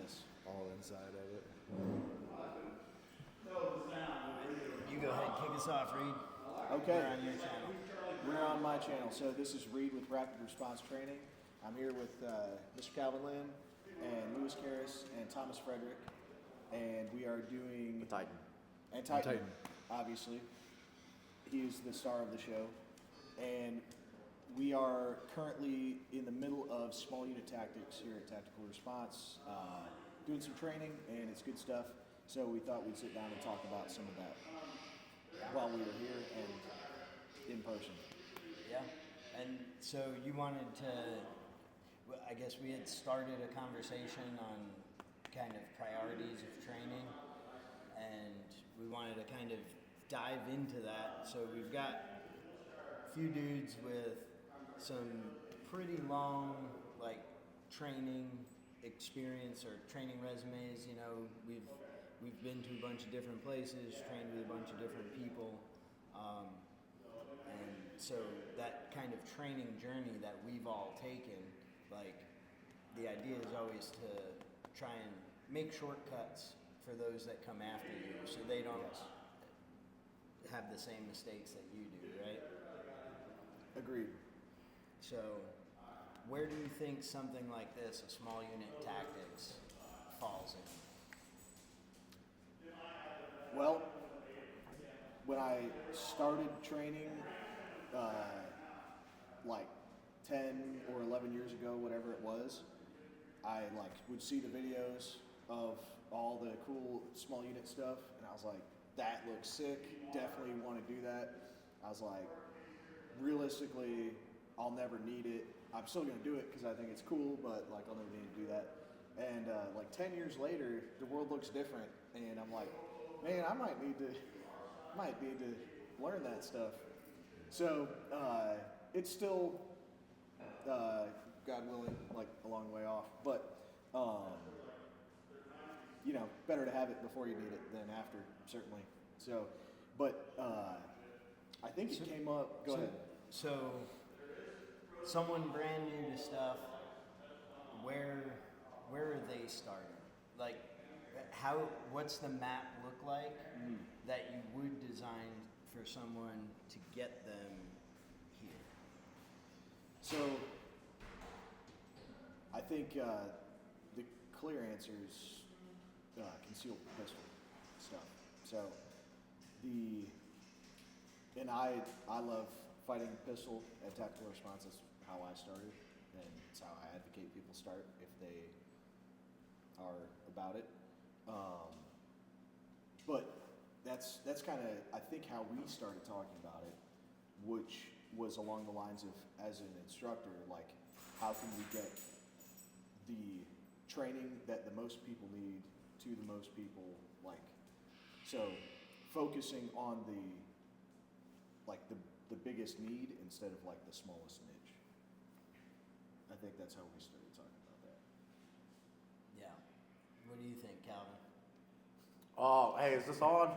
this all inside of it. You go ahead, kick us off, Reed. Okay. We're on your channel. We're on my channel. So this is Reed with Rapid Response Training. I'm here with Mr. Calvin Lynn and Lewis Caras and Thomas Frederick. And we are doing... Titan. And Titan, obviously. He is the star of the show. And we are currently in the middle of small unit tactics here at Tactical Response, doing some training, and it's good stuff. So we thought we'd sit down and talk about some of that while we were here and in person. Yeah, and so you wanted to, I guess we had started a conversation on kind of priorities of training, and we wanted to kind of dive into that. So we've got a few dudes with some pretty long, like, training experience or training resumes. You know, we've been to a bunch of different places, trained with a bunch of different people, and so that kind of training journey that we've all taken, like, the idea is always to try and make shortcuts for those that come after you, so they don't have the same mistakes that you do, right? Agreed. So, where do you think something like this, a small unit tactics, falls in? Well, when I started training, like 10 or 11 years ago, whatever it was, I would see the videos of all the cool small unit stuff, and I was like, that looks sick, definitely want to do that. I was like, realistically, I'll never need it. I'm still going to do it because I think it's cool, but like I'll never need to do that. And like 10 years later, the world looks different, and I'm like, man, I might need to learn that stuff. So it's still, God willing, like a long way off. But you know, better to have it before you need it than after, certainly. So, but I think it came up. Go ahead. So, someone brand new to stuff, where are they starting? Like, what's the map look like that you would design for someone to get them here? So, I think the clear answer is concealed pistol stuff. So, I love fighting pistol at Tactical Response. That's how I started, and it's how I advocate people start if they are about it. But that's kind of, I think, how we started talking about it, which was along the lines of, as an instructor, like, how can we get the training that the most people need to the most people, like, so focusing on the biggest need instead of like the smallest niche. I think that's how we started talking about that. Yeah. What do you think, Calvin? Oh, hey, is this on?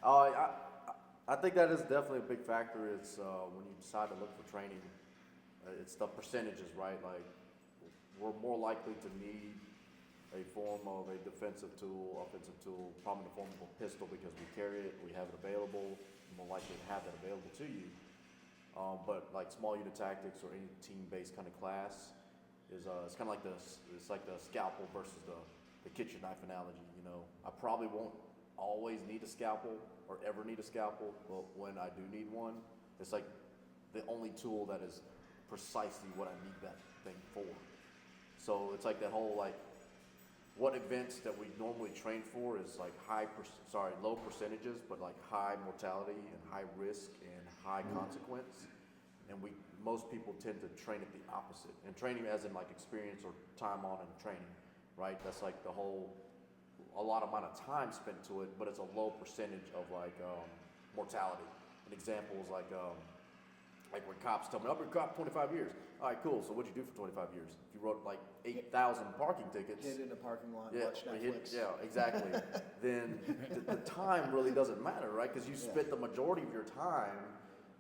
I think that is definitely a big factor. It's when you decide to look for training, it's the percentages, right? Like, we're more likely to need a form of a defensive tool, offensive tool, probably in the form of a pistol because we carry it, we have it available, we're more likely to have that available to you. But like small unit tactics or any team-based kind of class is it's kind of like the scalpel versus the kitchen knife analogy. You know, I probably won't always need a scalpel or ever need a scalpel, but when I do need one, it's like the only tool that is precisely what I need that thing for. So it's like that whole like, what events that we normally train for is like low percentages, but like high mortality and high risk and high consequence. And most people tend to train it the opposite. And training as in like experience or time on in training, right? That's like a lot amount of time spent to it, but it's a low percentage of like mortality. An example is like when cops tell me, I've been a cop 25 years. All right, cool. So what'd you do for 25 years? If you wrote like 8,000 parking tickets. Hid in a parking lot, watch Netflix. Yeah, exactly. Then the time really doesn't matter, right? Because you spent the majority of your time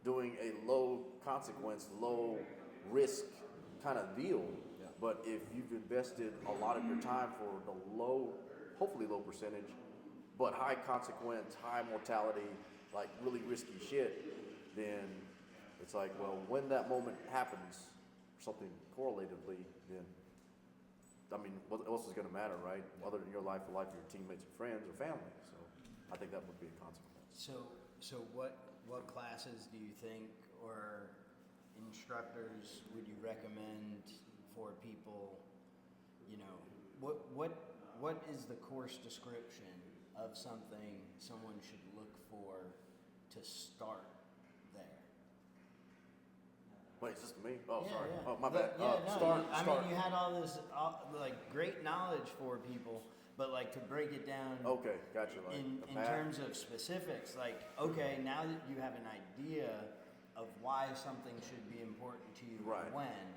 doing a low consequence, low risk kind of deal. Yeah. But if you've invested a lot of your time for the hopefully low percentage, but high consequence, high mortality, like really risky shit, then it's like, well, when that moment happens, something correlatively, then, I mean, what else is going to matter, right? Other than your life, the life of your teammates or friends or family. So I think that would be a consequence. So what classes do you think or instructors would you recommend for people? You know, what is the course description of something someone should look for to start there? Wait, is this me? Oh, Yeah, sorry. yeah. Oh, my bad. No, I Start. mean, you had all this like great knowledge for people, but like to break it down. Okay, gotcha. Like in the path. terms of specifics, like, okay, now that you have an idea of why something should be important to you, Right. when,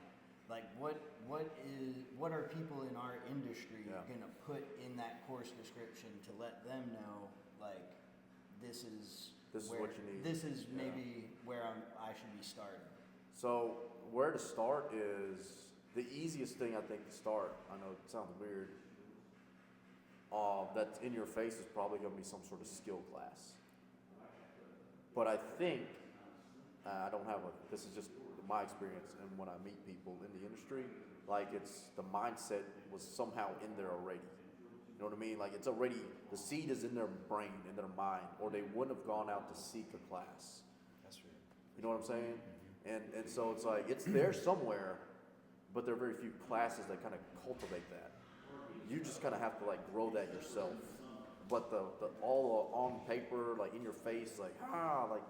like, what are people in our industry gonna put in that course description to let them know, like, this is what you need. This is maybe where I should be starting. So where to start is the easiest thing I think to start. I know it sounds weird. That's in your face is probably going to be some sort of skill class. But I think this is just my experience, and when I meet people in the industry, like it's the mindset was somehow in there already. You know what I mean? Like it's already, the seed is in their brain, in their mind, or they wouldn't have gone out to seek a class. That's true. You know what I'm saying? And so it's like, it's there somewhere, but there are very few classes that kind of cultivate that. You just kind of have to like grow that yourself. But the all on paper, like in your face, like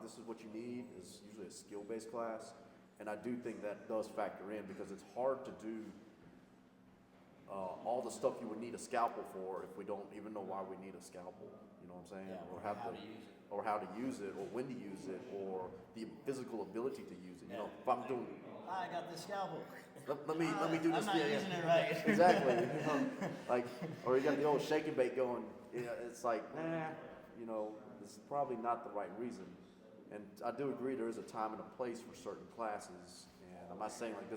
this is what you need is usually a skill-based class. And I do think that does factor in because it's hard to do all the stuff you would need a scalpel for if we don't even know why we need a scalpel. You know what I'm saying? Yeah, or how to use it. Or how to use it, or when to use it, or the physical ability to use it. You know, if I'm doing, I got the scalpel. let me do this. I'm not using it right. Exactly. You know, like, or you got the old shake and bake going. You know, it's like, you know, this is probably not the right reason. And I do agree there is a time and a place for certain classes. And I'm not saying like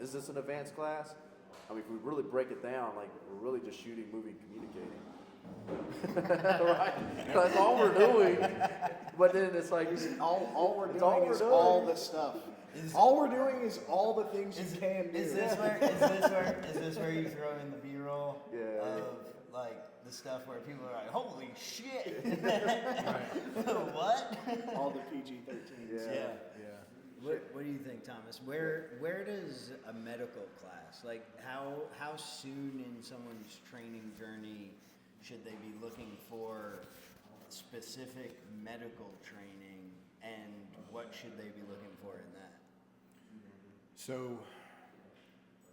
is this an advanced class? I mean, if we really break it down, like we're really just shooting, moving, communicating. Right? That's all we're doing. But then it's like All we're it's doing is all the stuff. All we're doing is all the things you can do. Is this where you throw in the B-roll of like the stuff where people are like, holy shit. What? All the PG-13s. Yeah. What do you think, Thomas? Where does a medical class, like how soon in someone's training journey should they be looking for specific medical training, and what should they be looking for in that? So,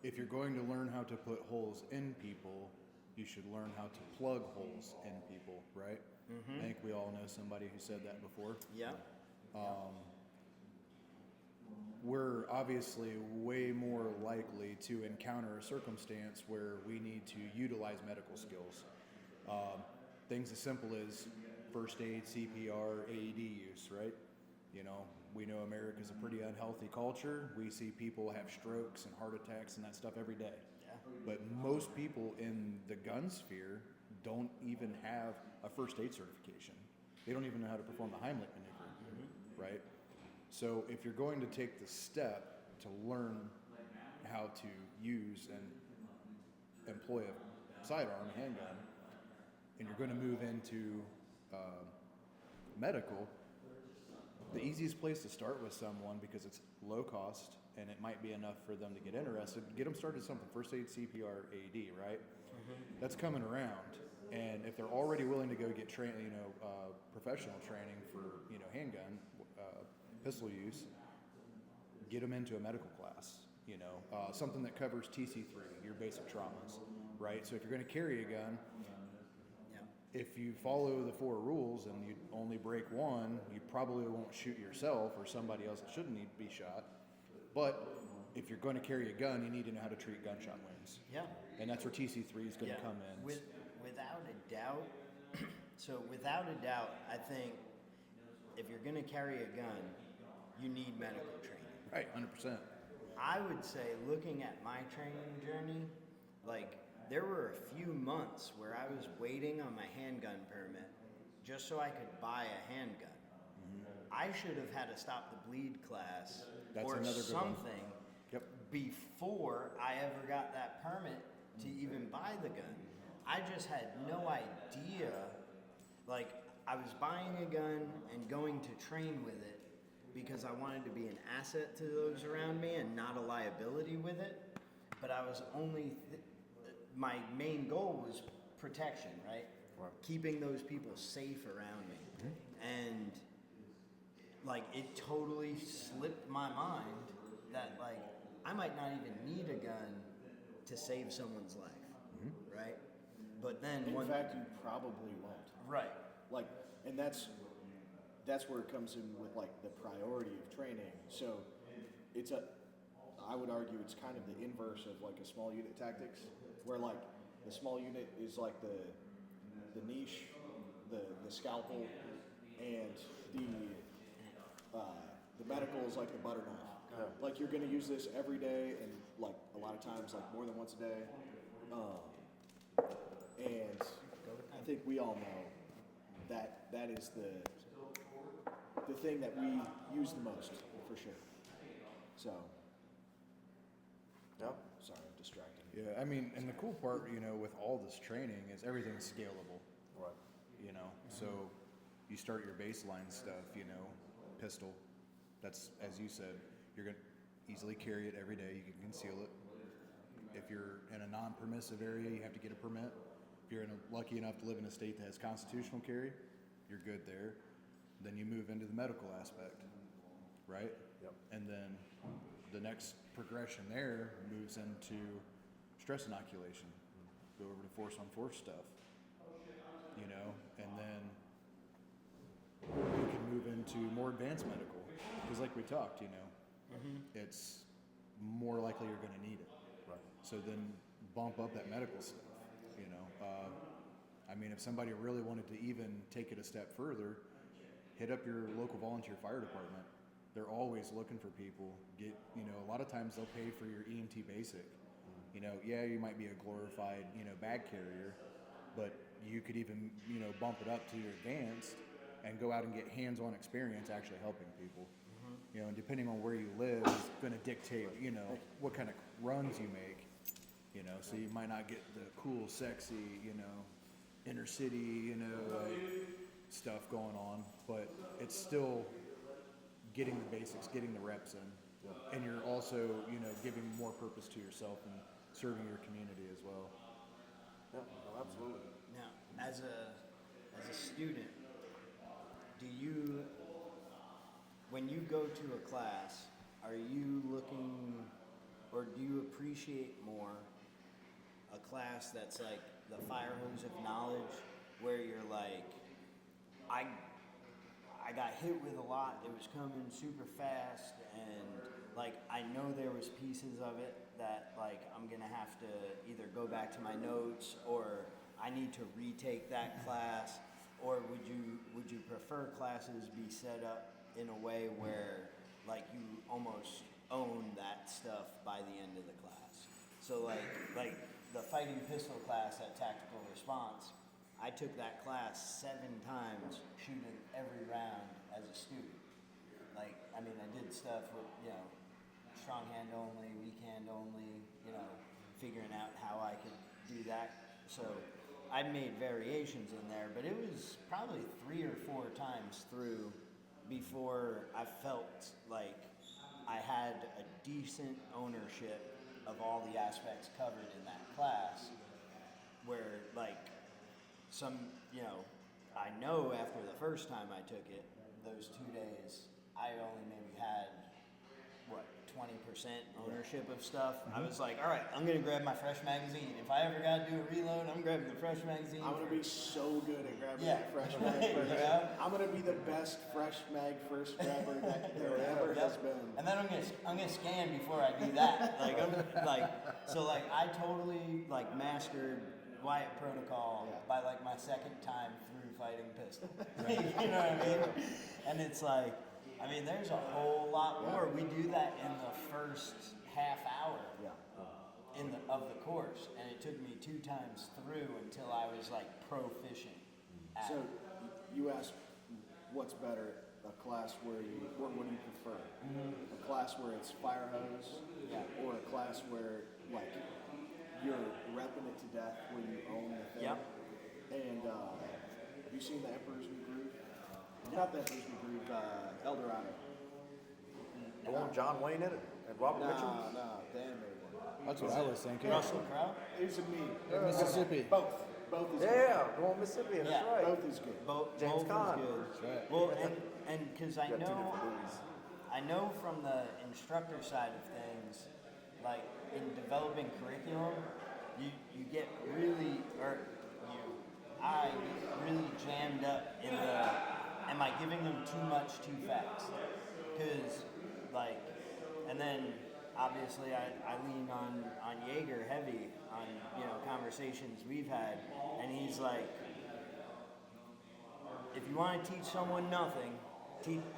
if you're going to learn how to put holes in people, you should learn how to plug holes in people, right? Mm-hmm. I think we all know somebody who said that before. Yeah. We're obviously way more likely to encounter a circumstance where we need to utilize medical skills. Things as simple as first aid, CPR, AED use, right? You know, we know America's a pretty unhealthy culture. We see people have strokes and heart attacks and that stuff every day. Yeah. But most people in the gun sphere don't even have a first aid certification. They don't even know how to perform the Heimlich maneuver, right? So if you're going to take the step to learn how to use and employ a sidearm, a handgun, and you're going to move into medical, the easiest place to start with someone, because it's low cost and it might be enough for them to get interested, get them started something, first aid, CPR, AED, right? Mm-hmm. That's coming around. And if they're already willing to go get professional training for, handgun, pistol use, get them into a medical class, something that covers TC3, your basic traumas, right? So if you're going to carry a gun, if you follow the 4 rules and you only break one, you probably won't shoot yourself or somebody else that shouldn't need to be shot. But if you're going to carry a gun, you need to know how to treat gunshot wounds. Yeah. And that's where TC3 is going to come in. Without a doubt, I think if you're going to carry a gun, you need medical training. Right, 100%. I would say, looking at my training journey, like there were a few months where I was waiting on my handgun permit just so I could buy a handgun. I should have had a stop the bleed class That's or another good one. something Yep. before I ever got that permit to even buy the gun. I just had no idea. Like, I was buying a gun and going to train with it because I wanted to be an asset to those around me and not a liability with it. But I was only, my main goal was protection, right? Right. Keeping those people safe around me. And like, it totally slipped my mind that like, I might not even need a gun to save someone's life, right? But then In fact, you probably won't. right, Like, and that's where it comes in with like the priority of training. So it's I would argue it's kind of the inverse of like a small unit tactics, where like the small unit is like the niche, the scalpel, and the medical is like the butter knife. Yeah. Like you're gonna use this every day, and like a lot of times, like more than once a day. And I think we all know that is the thing that we use the most for sure. So, Yep. sorry, I'm distracted. Yeah, I mean, and the cool part, you know, with all this training is everything's scalable. Right. You know, so you start your baseline stuff, you know, pistol. That's, as you said, you're gonna easily carry it every day. You can conceal it. If you're in a non-permissive area, you have to get a permit. If you're lucky enough to live in a state that has constitutional carry, you're good there. Then you move into the medical aspect, right? Yep. And then the next progression there moves into stress inoculation. Go over to force on force stuff, you know, and then you can move into more advanced medical. Because like we talked, you know, it's more likely you're going to need it. Right. So then bump up that medical stuff, you know. I mean, if somebody really wanted to even take it a step further, hit up your local volunteer fire department. They're always looking for people. You know, a lot of times they'll pay for your EMT basic. You know, yeah, you might be a glorified, you know, bag carrier, but you could even, you know, bump it up to your advanced and go out and get hands-on experience actually helping people. You know, and depending on where you live is going to dictate, you know, what kind of runs you make. You know, so you might not get the cool, sexy, you know, inner city, you know, like stuff going on, but it's still getting the basics, getting the reps in, and you're also, you know, giving more purpose to yourself and serving your community as well. Yeah, no, absolutely. now as a student, do you, when you go to a class, are you looking, or do you appreciate more a class that's like the fire hose of knowledge, where you're like, I got hit with a lot, it was coming super fast, and like I know there was pieces of it that like I'm gonna have to either go back to my notes, or I need to retake that class, or would you prefer classes be set up in a way where like you almost own that stuff by the end of the class? So like the fighting pistol class at Tactical Response, I took that class 7 times, shooting every round as a student. Like, I mean, I did stuff with, you know, strong hand only, weak hand only, you know, figuring out how I could do that. So I made variations in there, but it was probably 3 or 4 times through before I felt like I had a decent ownership of all the aspects covered in that class, where like some, you know, I know after the first time I took it, those 2 days, I only maybe had, what, 20% ownership of stuff. I was like, all right, I'm gonna grab my fresh magazine. If I ever gotta do a reload, I'm grabbing the fresh magazine. I'm gonna be so good at grabbing Yeah. that fresh mag first. Yeah. I'm gonna be the best fresh mag first grabber that there ever has been. And then I'm gonna scan before I do that. Like I'm like, so like I totally like mastered Wyatt Protocol by like my 2nd time through fighting pistol. You know what I mean? And it's like, I mean, there's a whole lot more. We do that in the first half hour Yeah. of the course, and it took me 2 times through until I was like proficient at So it. you asked what's better, a class where what do you prefer? A class where it's fire hose, Yeah. or a class where like you're repping it to death, where you own the thing. Yep. And have you seen the Emperor's New Groove? Not the Emperor's New Groove, El Dorado. The one with John Wayne in it and Robert Mitchum. No, the animated one. That's what I was thinking. Russell Crowe? It was a me. Mississippi. Both is good. Yeah, the one in Mississippi. That's Yeah. right. Both is good. James Both is Caan. good. That's right. Well, and because I Got two know, different movies. I know from the instructor side of things, like in developing curriculum, you get really, I get really jammed up in the, am I giving them too much too fast? Because, like, and then obviously I lean on Jaeger heavy on, conversations we've had, and he's like, if you want to teach someone nothing,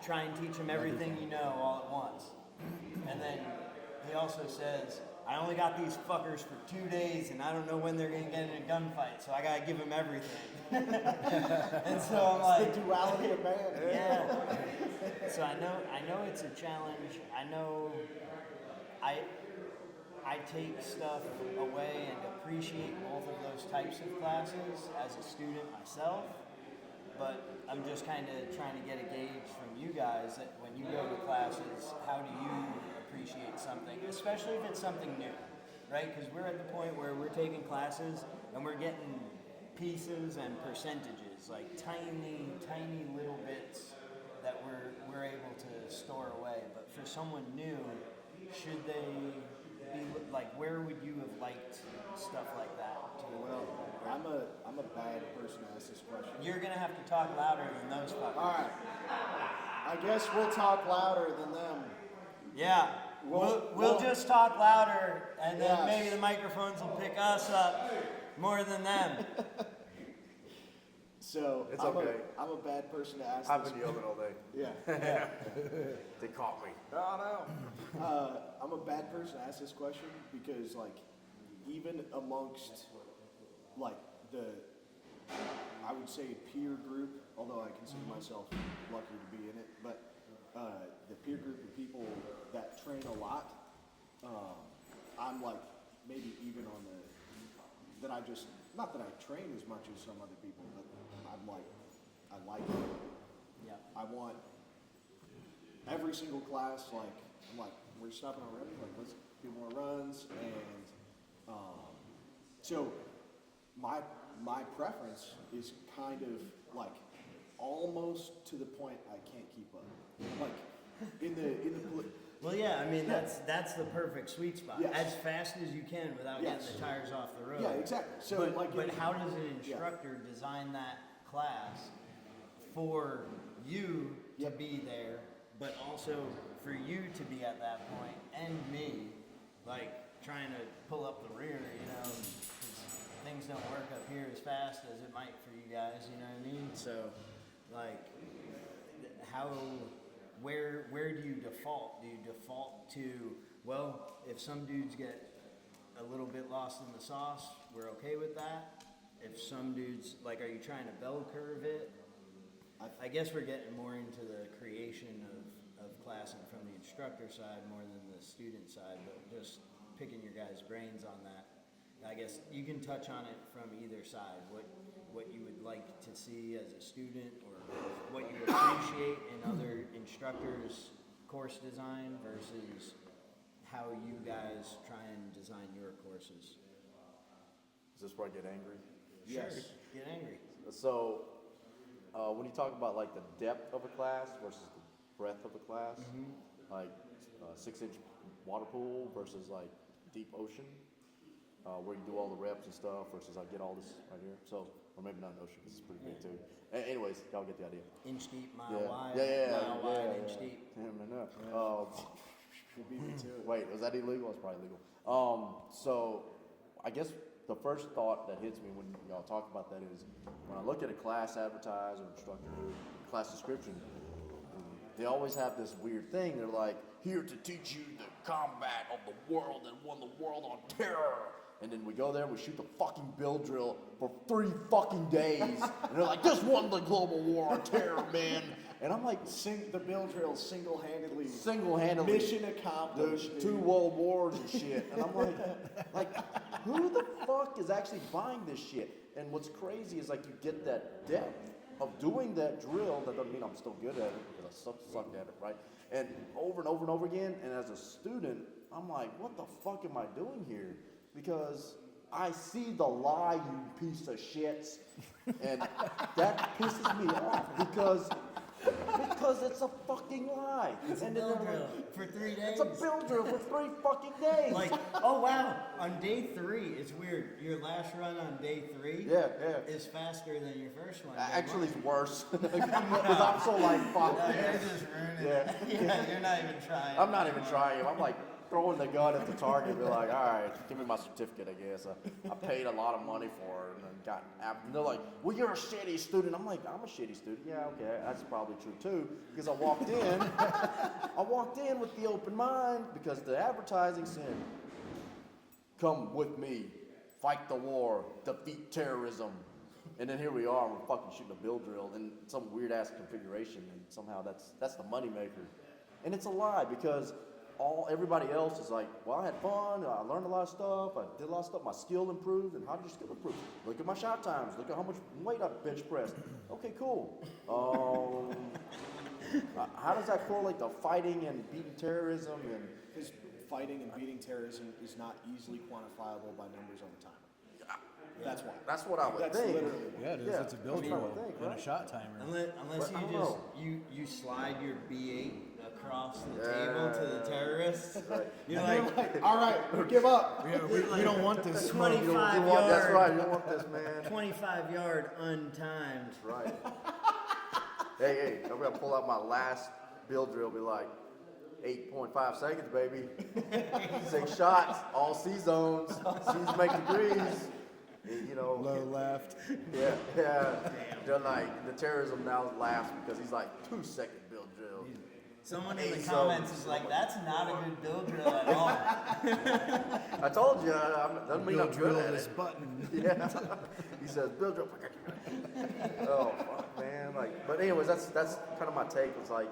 try and teach them everything you know all at once. And then he also says, I only got these fuckers for 2 days, and I don't know when they're gonna get in a gunfight, so I gotta give them everything. And so I'm like, The duality of man. yeah. So I know it's a challenge. I know I take stuff away and appreciate both of those types of classes as a student myself. But I'm just kind of trying to get a gauge from you guys that when you go to classes, how do you appreciate something, especially if it's something new, right? Because we're at the point where we're taking classes and we're getting pieces and percentages, like tiny, tiny little bits that we're able to store away. But for someone new, should they be like, where would you have liked stuff like that? Well, I'm a bad person to ask this question. You're gonna have to talk louder than those fuckers. All right. I guess we'll talk louder than them. Yeah. Well- We'll just talk louder, and then Yes. maybe the microphones will pick us up more than them. So It's I'm okay. I'm a bad person to ask I've this. been yelling all day. Yeah. They caught me. Oh no. I'm a bad person to ask this question because, like, even amongst, like, I would say peer group, although I consider myself lucky to be in it, but the peer group of people that train a lot, I'm like maybe even on that I just, not that I train as much as some other people, but I'm like, I like it. Yeah. I want every single class, like, I'm like, we're stopping already, like, let's do more runs, and so my preference is kind of like almost to the point I can't keep up. Like in the Well, yeah. I mean, that's the perfect sweet spot. Yes. As fast as you can without Yes. getting the tires off the road. yeah, exactly. So But, like, but in- how does an instructor design that class for you to Yep. be there, but also for you to be at that point, and me, like trying to pull up the rear, 'cause things don't work up here as fast as it might for you guys, you know what I mean? So, like, where do you default? Do you default to, well, if some dudes get a little bit lost in the sauce, we're okay with that? If some dudes, like, are you trying to bell curve it? I guess we're getting more into the creation of classing from the instructor side more than the student side, but just picking your guys' brains on that. I guess you can touch on it from either side, what you would like to see as a student, or what you appreciate in other instructors' course design versus how you guys try and design your courses. Is this where I get angry? yes. Sure, get angry. So, when you talk about like the depth of a class versus the breadth of a class, like 6-inch water pool versus like deep ocean, where you do all the reps and stuff versus I get all this right here. So, or maybe not an ocean because it's pretty big too. Anyways, y'all get the idea. Inch deep, mile Yeah. wide, Yeah. mile wide, Yeah. inch deep. Damn, I know. You beat me to it. Wait, was that illegal? It's probably legal. So I guess the first thought that hits me when y'all talk about that is when I look at a class advertised or instructor class description, they always have this weird thing. They're like, here to teach you the combat of the world and won the world on terror. And then we go there, we shoot the fucking build drill for 3 fucking days. And they're like, this won the global war on terror, man. And I'm like, The build drill single-handedly. Mission accomplished. Dude, 2 world wars and shit. And I'm like, who the fuck is actually buying this shit? And what's crazy is like you get that depth of doing that drill. That doesn't mean I'm still good at it because I suck at it, right? And over and over and over again. And as a student, I'm like, what the fuck am I doing here? Because I see the lie, you piece of shits. And that pisses me off because it's a fucking lie. It's a build drill for 3 days. It's a build drill for 3 fucking days. Like, oh wow, on day 3, it's weird. Your last run on day 3 is faster than your first one. Actually, it's worse. Because I'm so like, fuck. No, you're just ruining it. Yeah, you're not even trying. I'm not even trying. I'm like throwing the gun at the target and be like, all right, give me my certificate, I guess. I paid a lot of money for it and got, and they're like, well, you're a shitty student. I'm like, I'm a shitty student. Yeah, okay, that's probably true too. Because I walked in with the open mind because the advertising said, come with me, fight the war, defeat terrorism. And then here we are, we're fucking shooting a build drill in some weird ass configuration, and somehow that's the moneymaker. And it's a lie because everybody else is like, well, I had fun, I learned a lot of stuff, I did a lot of stuff, my skill improved. And how did your skill improve? Look at my shot times, look at how much weight I bench pressed. Okay, cool. How does that correlate to fighting and beating terrorism? And Because fighting and beating terrorism is not easily quantifiable by numbers over time. That's why. that's what I would That's think. literally. Yeah, it is. Yeah, it's a build that's what I drill would think, and right? a shot timer. Unless I don't you know. you slide your B8 across the Yeah. table to the terrorists. Right. You're like, All right, we give up. We don't want this smoke. 25 That's yard, right, you don't want this, man. 25 yard untimed. That's right. hey, I'm gonna pull out my last build drill, be like, 8.5 seconds, baby. 6 shots, all C zones. C's make degrees. You know. Low left. Yeah. They're like, the terrorism now laughs because he's like, 2-second build drill. Someone in the 8 comments zones. is like, that's not a good build drill at all. I told you, doesn't mean I'm Build drill good at this it. button. Yeah. He says, build drill. Oh, fuck, man. Like, but anyways, that's kind of my take. It's like,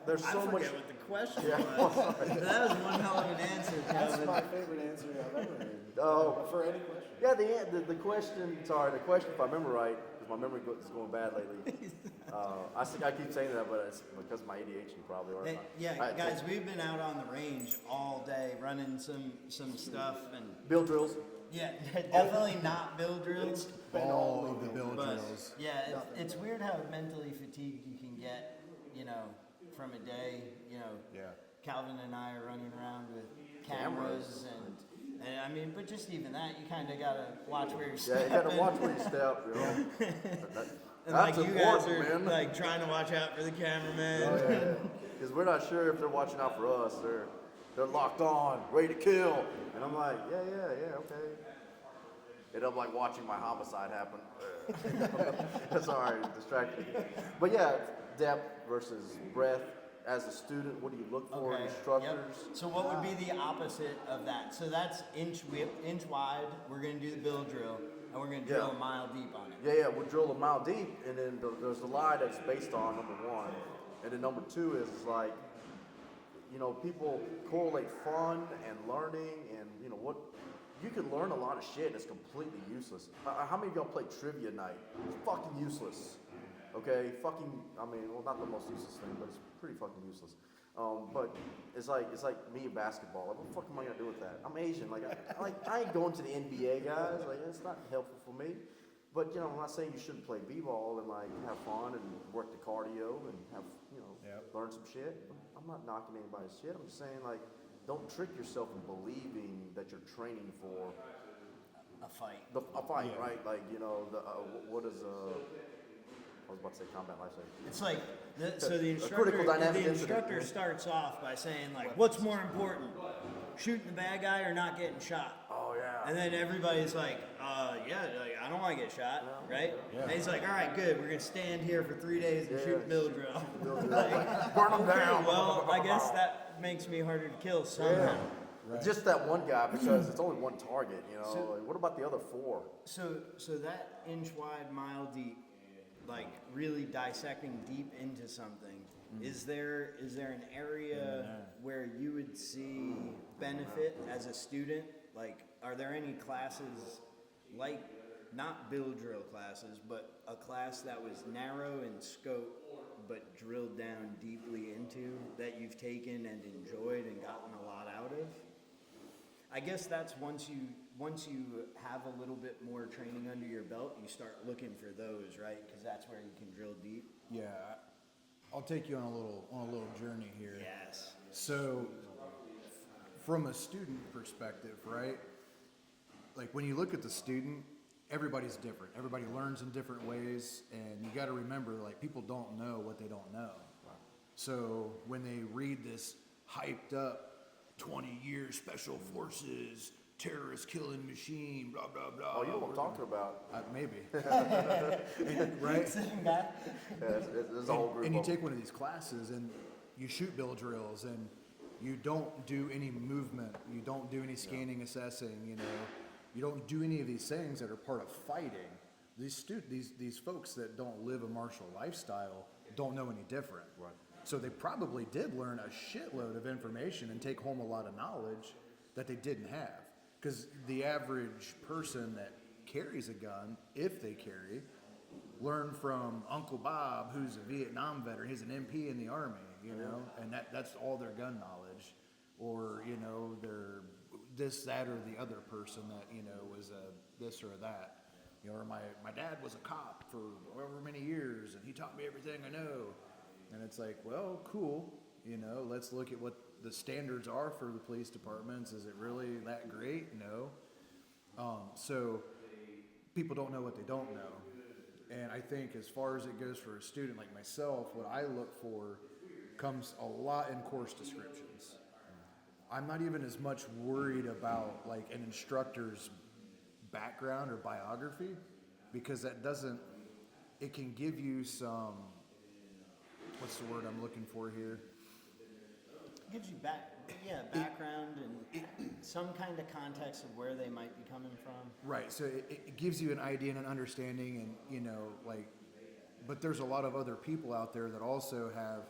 there's so I much. forget what the question Yeah. was. That was one hell of an answer, That's Kevin. my favorite answer I've ever heard. Oh. For any question. Yeah, the question, if I remember right, because my memory is going bad lately. I keep saying that, but it's because of my ADHD probably. Or Hey, yeah, guys, we've been out on the range all day running some stuff and build drills. yeah, definitely not build drills. All of the build But drills. yeah, it's weird how mentally fatigued you can get, from a day. Yeah. Calvin and I are running around with cameras and I mean, but just even that, you kind of gotta watch where you're Yeah, stepping. you gotta watch where you step. You know? And like That's you guys are important, man. like trying to watch out for the cameraman. Oh, yeah. Because we're not sure if they're watching out for us. They're locked on, ready to kill. And I'm like, yeah, okay. And I'm like watching my homicide happen. Sorry, distracted. But yeah, depth versus breadth. As a student, what do you look for in instructors? Yep. So what would be the opposite of that? So that's inch wide. We're gonna do the build drill, and we're gonna drill a mile deep on it. Yeah, we'll drill a mile deep, and then there's the lie that's based on number 1, and then number 2 is like, people correlate fun and learning, and what you can learn a lot of shit that's completely useless. How many of y'all play trivia night? It's fucking useless. Okay, not the most useless thing, but it's pretty fucking useless. But it's like me in basketball. Like, what the fuck am I gonna do with that? I'm Asian. I ain't going to the NBA, guys. Like, it's not helpful for me. But I'm not saying you shouldn't play b-ball and have fun and work the cardio and have learn some shit. I'm not knocking anybody's shit. I'm just saying don't trick yourself in believing that you're training for A fight. a fight, right? What is I was about to say combat life saving. It's like so the critical dynamic instructor incident. starts off by saying what's more important, shooting the bad guy or not getting shot? Oh yeah. And then everybody's like, yeah, like, I don't want to get shot, right? Yeah. And he's like, all right, good. We're going to stand here for 3 days and shoot bill drill. Like, burn them Okay, down. well, I guess that makes me harder to kill somehow. Right. Just that one guy, because it's only one target, you know. Like, what about the other 4? So that inch wide, mile deep, like really dissecting deep into something. Is there an area where you would see benefit as a student? Like, are there any classes, like not bill drill classes, but a class that was narrow in scope but drilled down deeply into that you've taken and enjoyed and gotten a lot out of? I guess that's once you have a little bit more training under your belt, you start looking for those, right? Because that's where you can drill deep. Yeah, I'll take you on a little journey here. Yes. So, from a student perspective, right? Like when you look at the student, everybody's different. Everybody learns in different ways, and you got to remember, like, people don't know what they don't know. So when they read this hyped up 20-year special forces terrorist killing machine, blah blah blah. Oh, you know what I'm talking about. Maybe. Right? Same guy. Yeah, there's a whole group And you of take one of these classes and you shoot bill drills and you don't do any movement, you don't do any scanning, assessing, you know, you don't do any of these things that are part of fighting. These folks that don't live a martial lifestyle don't know any different. Right. So they probably did learn a shitload of information and take home a lot of knowledge that they didn't have. Because the average person that carries a gun, if they carry, learned from Uncle Bob, who's a Vietnam veteran. He's an MP in the Army, you know, and that's all their gun knowledge. Or, you know, they're this, that, or the other person that, you know, was a this or that. You know, or my dad was a cop for however many years, and he taught me everything I know. And it's like, well, cool. You know, let's look at what the standards are for the police departments. Is it really that great? No. So people don't know what they don't know. And I think as far as it goes for a student like myself, what I look for comes a lot in course descriptions. I'm not even as much worried about like an instructor's background or biography, because that doesn't, it can give you some, what's the word I'm looking for here? Gives you background and some kind of context of where they might be coming from. Right, so it gives you an idea and an understanding, and you know, like, but there's a lot of other people out there that also have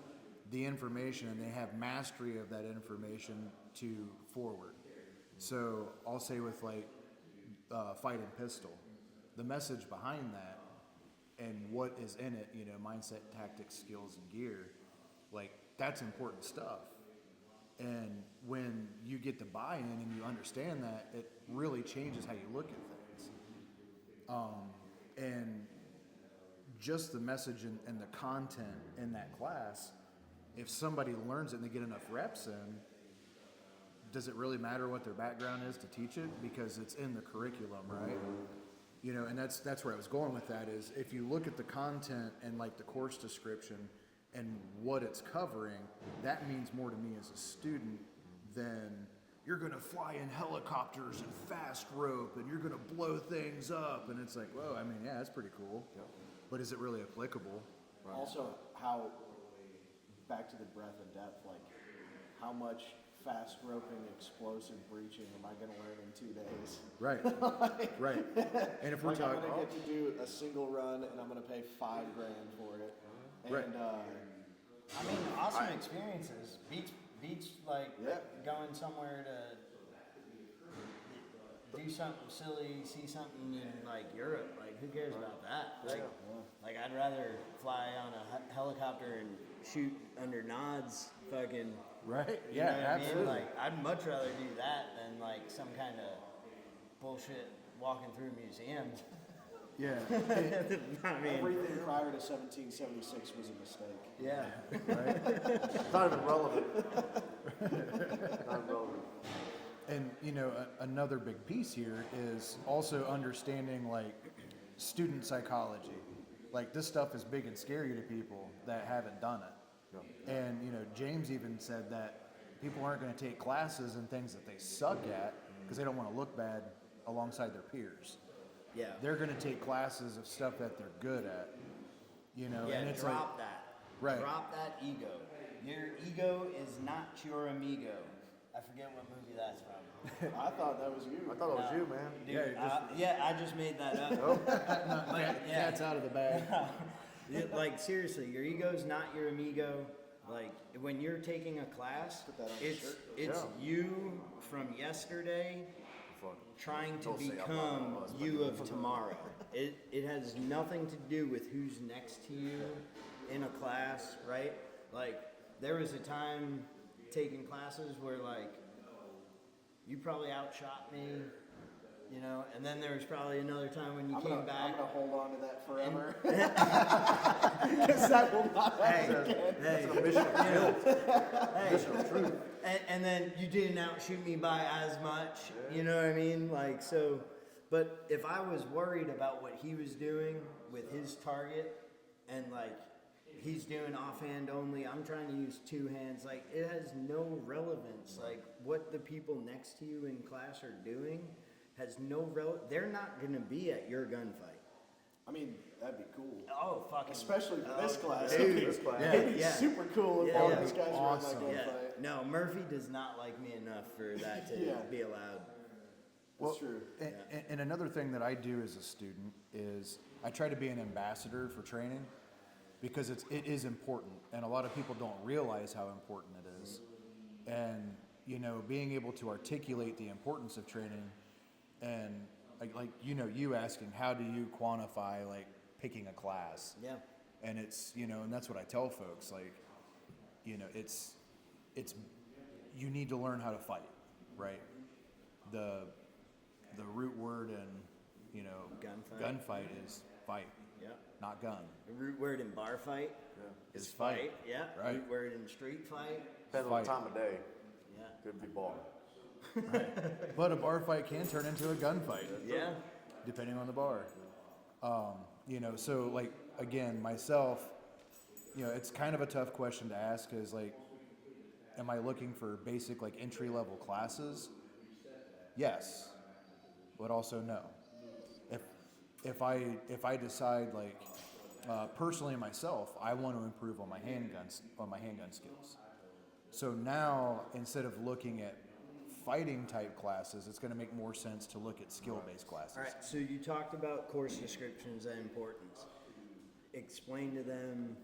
the information and they have mastery of that information to forward. So I'll say with like Fight and Pistol, the message behind that and what is in it, you know, mindset, tactics, skills, and gear, like that's important stuff. And when you get the buy-in and you understand that, it really changes how you look at things. And just the message and the content in that class, if somebody learns it and they get enough reps in, does it really matter what their background is to teach it? Because it's in the curriculum, right? You know, and that's where I was going with that is if you look at the content and like the course description and what it's covering, that means more to me as a student than you're going to fly in helicopters and fast rope and you're going to blow things up. And it's like, whoa, I mean, yeah, that's pretty cool. Yeah. But is it really applicable? Right. Also, how, back to the breadth and depth, like how much fast roping, explosive breaching am I going to learn in 2 days? Right, right. And if we're Like I'm talking, going to get to do a single run and I'm going to pay $5,000 for it. And, Right. I mean, awesome experiences. Beats like going somewhere to do something silly, see something in like Europe. Like, who cares about that? Like I'd rather fly on a helicopter and shoot under nods, fucking. right? You Yeah, know what I mean? absolutely. Like, I'd much rather do that than like some kind of bullshit walking through museums. Yeah. I mean, everything prior to 1776 was a mistake. yeah. It's not even relevant. Not relevant. And you know, another big piece here is also understanding like student psychology. Like this stuff is big and scary to people that haven't done it. Yeah. And you know, James even said that people aren't going to take classes and things that they suck at because they don't want to look bad alongside their peers. Yeah. They're going to take classes of stuff that they're good at, you know, Yeah, and it's drop that. Right. Drop that ego. Your ego is not your amigo. I forget what movie that's from. I thought that was you. I thought it was you, man. Dude, Yeah, I just made that up. cat's out of the bag. Yeah, like seriously, your ego's not your amigo. Like when you're taking a class, Put that on the shirt. it's you from yesterday Fuck. trying to Don't say I'm not become one of us, but- you of tomorrow. It has nothing to do with who's next to you in a class, right? Like there was a time taking classes where like you probably outshot me, you know, and then there was probably another time when you I'm came gonna back. hold on to that forever. Because that will not happen again. Hey, It's a mission of guilt. hey. Mission of truth. And then you didn't outshoot me by as much, you know what I mean? Like, so, but if I was worried about what he was doing with his target and like he's doing offhand only, I'm trying to use two hands, like it has no relevance. Like what the people next to you in class are doing has no they're not going to be at your gunfight. I mean, that'd be cool. Oh, fucking. Especially for this class. dude. This class. It'd be Yeah. super cool if Yeah, all yeah. those guys Awesome. were in Yeah. that gunfight. No, Murphy does not like me enough for that to Yeah. be allowed. That's true. And another thing that I do as a student is I try to be an ambassador for training because it is important, and a lot of people don't realize how important it is. And you know, being able to articulate the importance of training, and like you know, you asking how do you quantify like picking a class? Yeah. And it's, you know, and that's what I tell folks, like, you know, it's you need to learn how to fight, right? The root word in, you know, gunfight is fight, Yeah. not gun. The root word in bar fight Is fight. Yeah. Right. Root word in street fight. Depends on the Fight. time of day. Yeah. Could be bar. But a bar fight can turn into a gunfight, Yeah. depending on the bar. You know, so like again, myself, you know, it's kind of a tough question to ask because like, am I looking for basic like entry level classes? Yes, but also no. If I decide like personally myself, I want to improve on my handgun skills. So now instead of looking at fighting type classes, it's going to make more sense to look at skill based classes. All right. So you talked about course descriptions and importance. Explain to them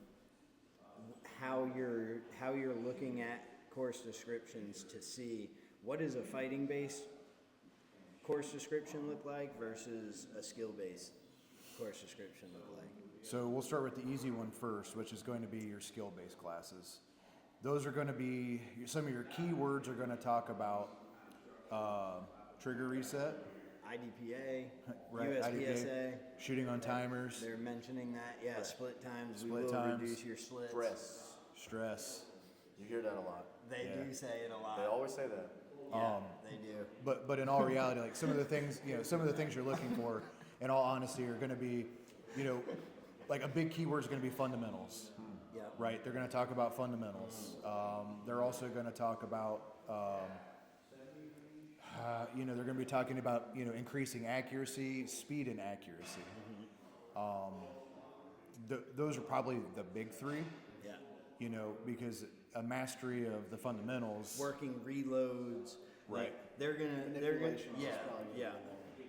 how you're looking at course descriptions to see what does a fighting based course description look like versus a skill based course description look like. So we'll start with the easy one first, which is going to be your skill based classes. Those are going to be some of your keywords are going to talk about trigger reset, IDPA, right, USPSA. shooting on timers, They're mentioning that. Yeah, split times. We Split will times. reduce your splits. Stress. stress. You hear that a lot. They Yeah. do say it a lot. They always say that. Yeah, they do. But in all reality, like some of the things you're looking for, in all honesty, are going to be, you know, like a big keyword is going to be fundamentals, Yeah. right? They're going to talk about fundamentals. They're also going to talk about, you know, they're going to be talking about, you know, increasing accuracy, speed, and accuracy. Those are probably the big three, Yeah. you know, because a mastery of the fundamentals. Working reloads. Right. Like, they're gonna. Manipulations is Yeah. probably Yeah.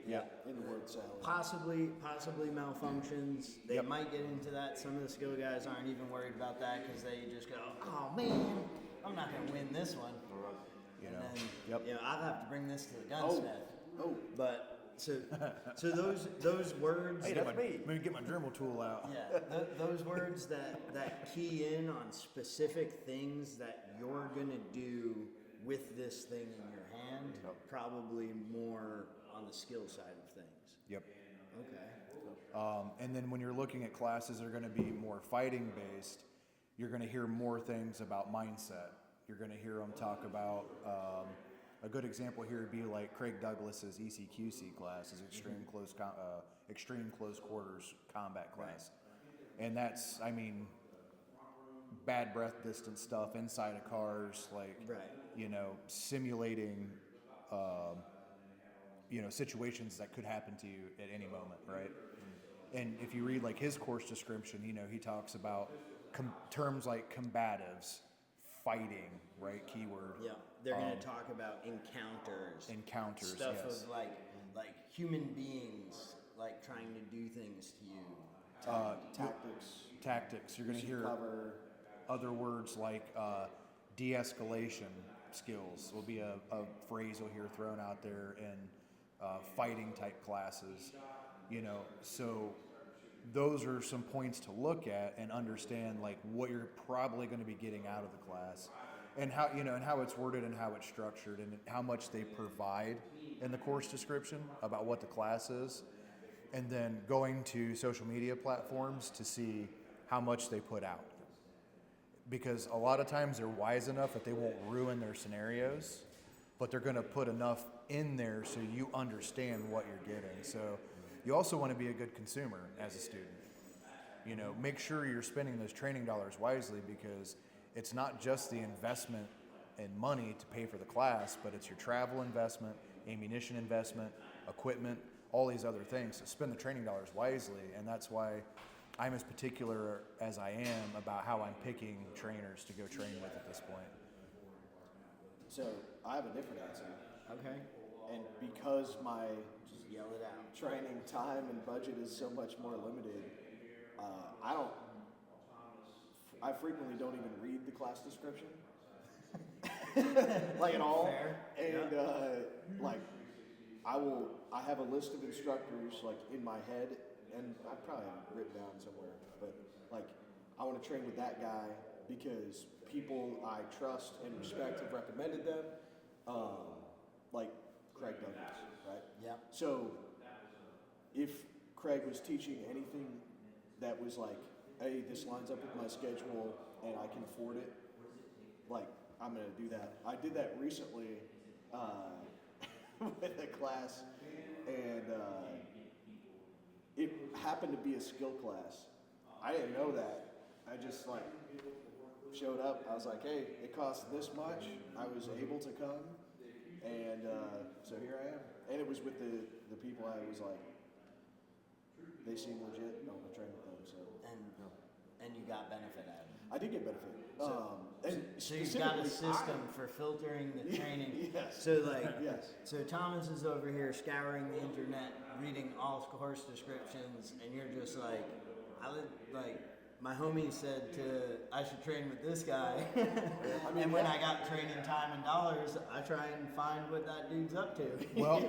Yeah. in the word salad. Possibly malfunctions. They Yep. might get into that. Some of the skill guys aren't even worried about that because they just go, "Oh man, I'm not gonna win this one." You And know. then, Yep. you know, I'll have to bring this to the gunsmith. Oh, But so those words. Hey, Get that's my- me. Let me get my Dremel tool out. Yeah, those words that key in on specific things that you're gonna do with this thing in your hand, probably more on the skill side of things. Yep. Okay. And then when you're looking at classes that are going to be more fighting based, you're going to hear more things about mindset. You're going to hear them talk about, a good example here would be like Craig Douglas's ECQC class, his extreme close quarters combat class. And that's, I mean, bad breath distance stuff inside of cars, like, Right. you know, simulating situations that could happen to you at any moment, right? And if you read like his course description, he talks about terms like combatives, fighting, right? Keyword. Yeah, they're going to talk about encounters, stuff yes. of like human beings like trying to do things to you. Tactics. You're going to hear cover. other words like de-escalation skills will be a phrase you'll hear thrown out there in fighting type classes. So those are some points to look at and understand like what you're probably going to be getting out of the class, and how and how it's worded and how it's structured and how much they provide in the course description about what the class is, and then going to social media platforms to see how much they put out, because a lot of times they're wise enough that they won't ruin their scenarios, but they're going to put enough in there so you understand what you're getting. So you also want to be a good consumer as a student. Make sure you're spending those training dollars wisely, because it's not just the investment in money to pay for the class, but it's your travel investment, ammunition investment, equipment, all these other things. So spend the training dollars wisely, and that's why I'm as particular as I am about how I'm picking trainers to go train with at this point. So I have a different answer. Okay. And because my Just yell it out. training time and budget is so much more limited, I frequently don't even read the class description. Like at all. Fair. And I have a list of instructors like in my head, and I probably have it written down somewhere, but like I want to train with that guy because people I trust and respect have recommended them, like Craig Douglas, right? Yeah. So if Craig was teaching anything that was like, hey, this lines up with my schedule and I can afford it, like I'm gonna do that. I did that recently with a class, and it happened to be a skill class. I didn't know that. I just like showed up. I was like, hey, it costs this much. I was able to come, and so here I am. And it was with the people I was like, they seem legit. I'm gonna train with them. So And you got benefit out of it. I did get benefit. So you've got a system for filtering the training. Yes. So like, Yes. So Thomas is over here scouring the internet, reading all course descriptions, and you're just like, my homie said I should train with this guy. And when I got training time and dollars, I try and find what that dude's up to. Well,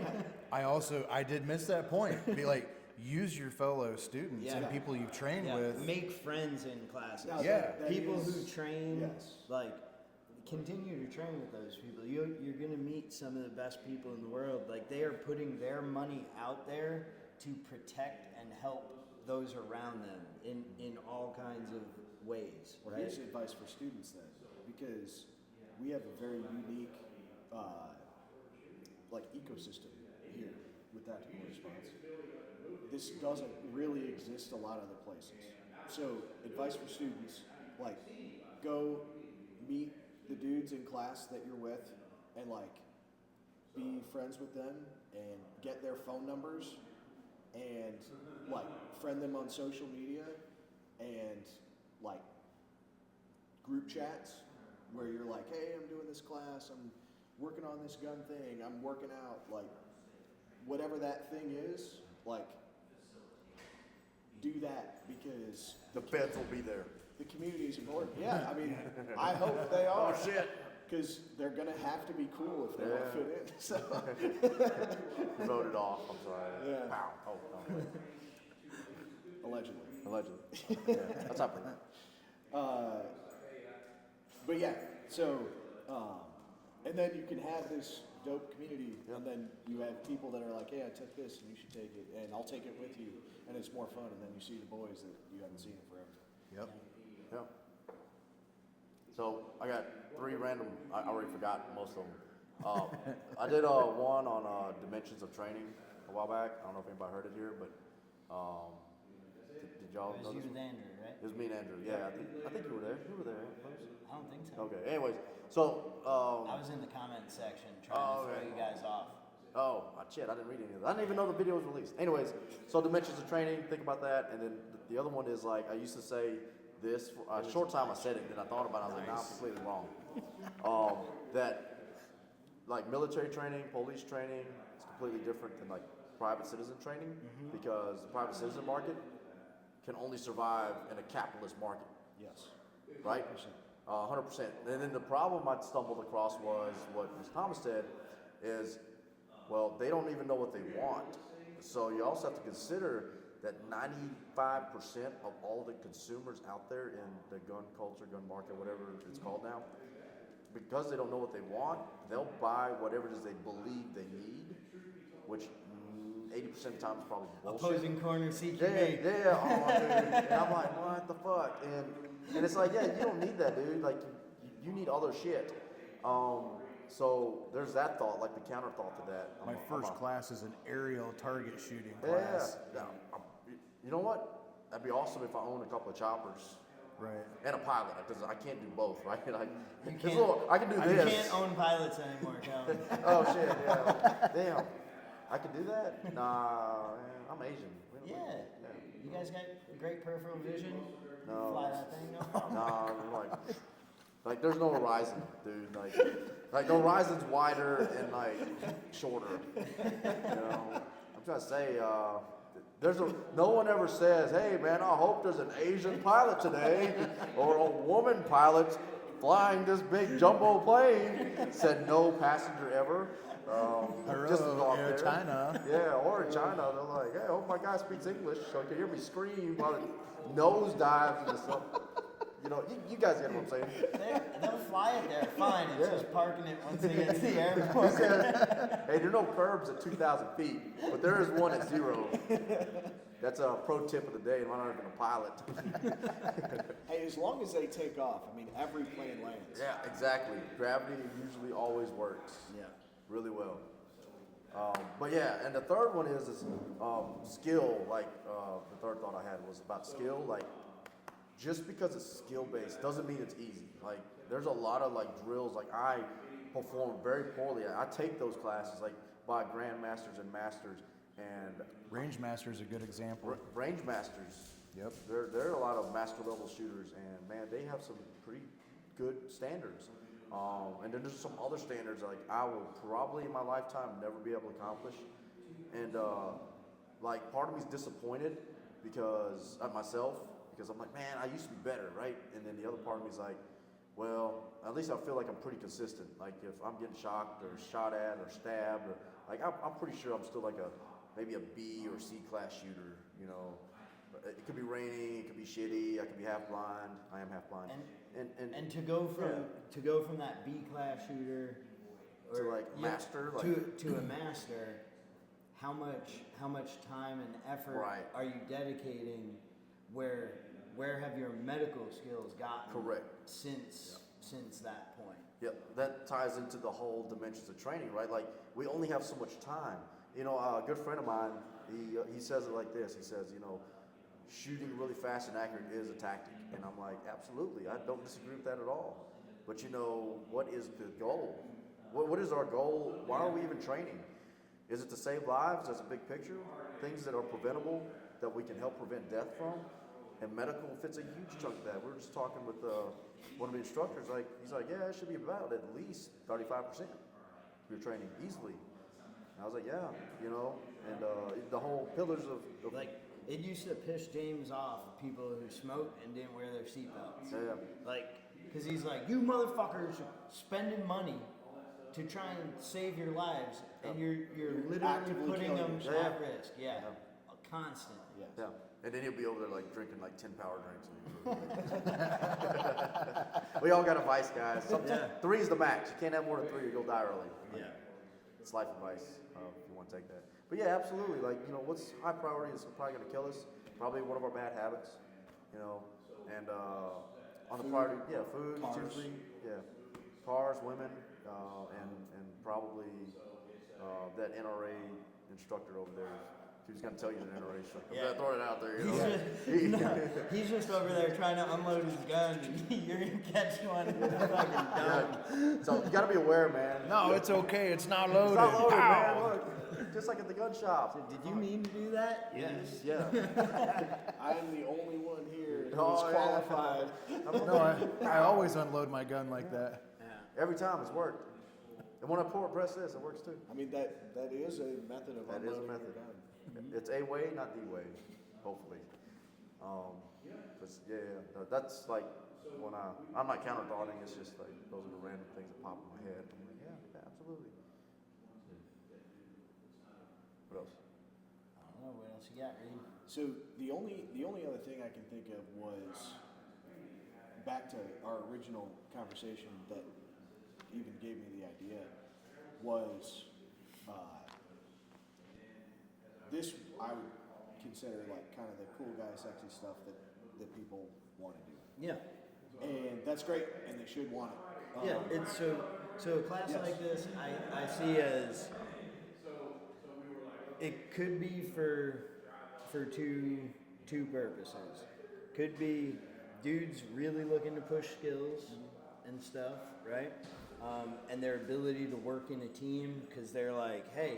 I did miss that point. Be like, use your fellow students and people you've trained with. Make friends in classes. Now, that people is- who train, yes. like, continue to train with those people. You're going to meet some of the best people in the world. Like, they are putting their money out there to protect and help those around them in all kinds of ways. Well, right? here's advice for students then, because we have a very unique ecosystem here with tactical response. This doesn't really exist a lot of other places. So advice for students, like go meet the dudes in class that you're with and like be friends with them and get their phone numbers and like friend them on social media and like group chats where you're like, hey, I'm doing this class, I'm working on this gun thing, I'm working out, like whatever that thing is, like do that because The feds will be there. the community is important. Yeah, I mean, I hope they are. Oh, shit. Because they're gonna have to be cool if they want to fit in. So Voted off. I'm sorry. Yeah. Wow. Oh, no. allegedly. Allegedly. Yeah, that's happening. But yeah, so and then you can have this dope community, and then you have people that are like, hey, I took this, and you should take it, and I'll take it with you, and it's more fun. And then you see the boys that you haven't seen in forever. Yep. Yeah. So I got 3 random. I already forgot most of them. I did one on dimensions of training a while back. I don't know if anybody heard it here, but did y'all It was notice? you with Andrew, right? It was me and Andrew. Yeah, I think you were there. You were there. I don't think so. Okay. Anyways, so I was in the comment section trying to throw you guys off. Oh, shit, I didn't read any of that. I didn't even know the video was released. Anyways, so dimensions of training, think about that. And then the other one is like, I used to say this, for a short time I said it, and then I thought about it, I was like, nah, I'm completely wrong. That, like, military training, police training is completely different than, like, private citizen training, because the private citizen market can only survive in a capitalist market. Yes. Right? 100%. And then the problem I stumbled across was what Ms. Thomas said is, well, they don't even know what they want. So you also have to consider that 95% of all the consumers out there in the gun culture, gun market, whatever it's called now, because they don't know what they want, they'll buy whatever it is they believe they need, which 80% of the time is probably bullshit. Opposing corner CQB. Yeah, oh, dude. And I'm like, what the fuck? And it's like, yeah, you don't need that, dude. Like, you need other shit. So there's that thought, like the counter thought to that. My first class is an aerial target shooting Yeah, class. you know what? That'd be awesome if I owned a couple of choppers. Right. And a pilot, because I can't do both, right? I can do You this. can't own pilots anymore, Calvin. Oh shit, yeah. Damn. I can do that? Nah, man, I'm Asian. We don't- Yeah. You guys got great peripheral vision? No. Fly that thing, no problem. Nah, like there's no horizon, dude. Like the horizon's wider and like shorter. You know, I'm trying to say, no one ever says, hey man, I hope there's an Asian pilot today or a woman pilot flying this big jumbo plane. Said no passenger ever. Just to go up Air there. China. Yeah, or in China, they're like, hey, I hope my guy speaks English so he can hear me scream while it nose dives into stuff. You know, you guys get what I'm saying. They'll fly it there, fine. It's Yeah. just parking it once they get to the airport. He said, hey, there are no curbs at 2,000 feet, but there is one at 0. That's a pro tip of the day, and I'm not even a pilot. Hey, as long as they take off, I mean, every plane lands. Yeah, exactly. Gravity usually always works. Yeah. Really well. But yeah, and the third one is skill. Like the third thought I had was about skill. Like just because it's skill based doesn't mean it's easy. Like there's a lot of like drills. Like I perform very poorly. I take those classes like by grandmasters and masters and Range Master is a good example. range masters. Yep. There are a lot of master level shooters, and man, they have some pretty good standards. And then there's some other standards like I will probably in my lifetime never be able to accomplish. And like part of me's disappointed because at myself, because I'm like, man, I used to be better, right? And then the other part of me's like, well, at least I feel like I'm pretty consistent. Like if I'm getting shocked or shot at or stabbed, or like I'm pretty sure I'm still like maybe a B or C class shooter, you know. It could be raining, it could be shitty, I could be half blind. I am half blind. And to go from that B class shooter To like master, like to a master, how much time and effort Right. are you dedicating? Where have your medical skills gotten? Correct. Since that point. Yeah, that ties into the whole dimensions of training, right? Like we only have so much time. You know, a good friend of mine, he says it like this. He says, you know, shooting really fast and accurate is a tactic, and I'm like, absolutely, I don't disagree with that at all. But you know, what is the goal? What is our goal? Why are we even training? Is it to save lives? That's a big picture. Things that are preventable that we can help prevent death from. And medical fits a huge chunk of that. We were just talking with one of the instructors. Like he's like, yeah, it should be about at least 35% of your training easily. And I was like, yeah, you know, and the whole pillars of Like it used to piss James off people who smoked and didn't wear their seatbelts. yeah. Like, because he's like, you motherfuckers are spending money to try and save your lives, and you're literally Actively putting killing them yourself. at risk. Yeah, constantly. Yes. Yeah, and then he'll be over there like drinking like 10 power drinks. We all got a vice, guys. Yeah. 3 is the max. You can't have more than 3 or you'll die early. Yeah. It's life advice if you want to take that. But yeah, absolutely. Like, you know, what's high priority is probably going to kill us. Probably one of our bad habits, you know. And on the priority, yeah, food, Cars. usually, yeah, cars, women, and probably that NRA instructor over there He was gonna tell you the narration. I'm Yeah. gonna throw it out there. You He's know? just, he's just over there trying to unload his gun, and you're gonna catch one in the fucking dome. Yeah. So you gotta be aware, man. No, it's okay. It's not loaded. It's not loaded, man. Pow! Look, just like at the gun shop. Did you mean to do that? Yes. Yeah. I am the only one here who's Oh, yeah. qualified. No, I always unload my gun like that. Yeah. Every time it's worked. And when I press this, it works too. I mean, that is a method of That is a unloading method. your gun. It's a way, not the way, hopefully. But yeah, no, that's like when I'm not counter thoughting. It's just like those are the random things that pop in my head. I'm like, yeah, absolutely. What else? I don't know what else you got, Reed. So the only other thing I can think of was back to our original conversation that even gave me the idea was this I would consider like kind of the cool guy sexy stuff that people want to do, Yeah. and that's great, and they should want it. Yeah, it's so a class Yes. like this I see as it could be for two purposes. Could be dudes really looking to push skills and stuff, right? And their ability to work in a team because they're like, hey,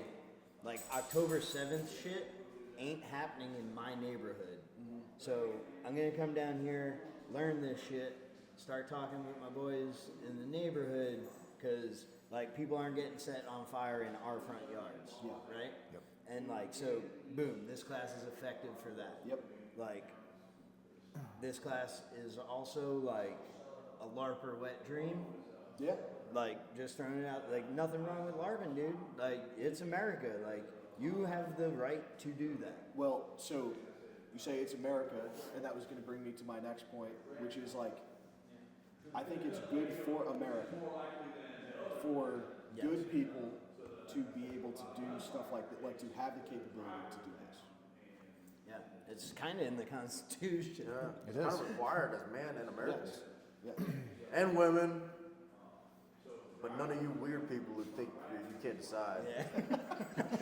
like October 7th shit ain't happening in my neighborhood. So I'm gonna come down here, learn this shit, start talking with my boys in the neighborhood because like people aren't getting set on fire in our front yards, right? Yep. And like so, boom, this class is effective for that. Yep. Like this class is also like a LARPer wet dream. Yeah. Like just throwing it out, like nothing wrong with LARPing, dude. Like it's America. Like you have the right to do that. Well, so you say it's America, and that was going to bring me to my next point, which is like, I think it's good for America, for Yes. good people to be able to do stuff like that, like to have the capability to do this. Yeah, it's kind of in the Constitution. Yeah, It it's kind is. of required as men and Americans Yeah. and women. But none of you weird people who think you can't decide. Yeah.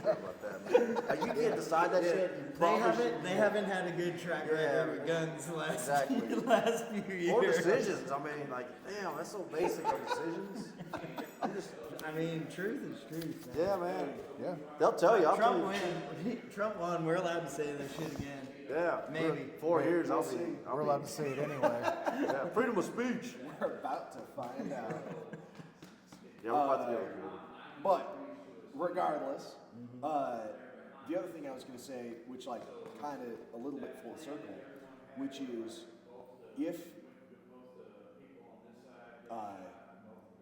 Sure about that, man. Like, you can't decide that shit. You promise They haven't had a good track record Yeah, with guns the last exactly. last few years. Or decisions. I mean, like, damn, that's so basic on decisions. I'm just, I mean, truth is truth. Man. yeah, man. Yeah. They'll tell you. I'll Trump tell you. win. Trump won. We're allowed to say that shit again. Yeah, Maybe. 4 years. We'll I'll see. be. We're allowed to say it anyway. Yeah, freedom of speech. We're about to find out. Yeah, we're about to do it. But regardless, the other thing I was going to say, which like kind of a little bit full circle, which is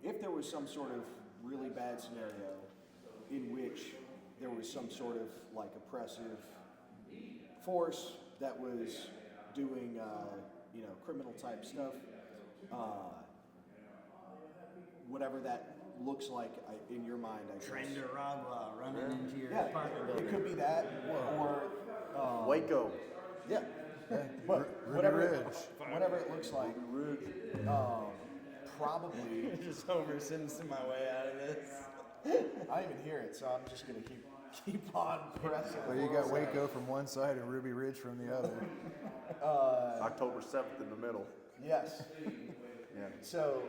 if there was some sort of really bad scenario in which there was some sort of like oppressive force that was doing criminal type stuff, whatever that looks like in your mind, I guess. Trenderagua running into your Yeah, apartment building. it could be that, or Waco. yeah, but Ruby whatever Ridge. it looks like, probably. Just Homer Simpson my way out of this. I didn't even hear it, so I'm just gonna keep on pressing. Well, you got Waco from one side and Ruby Ridge from the other. October 7th in the middle. Yes. Yeah. So,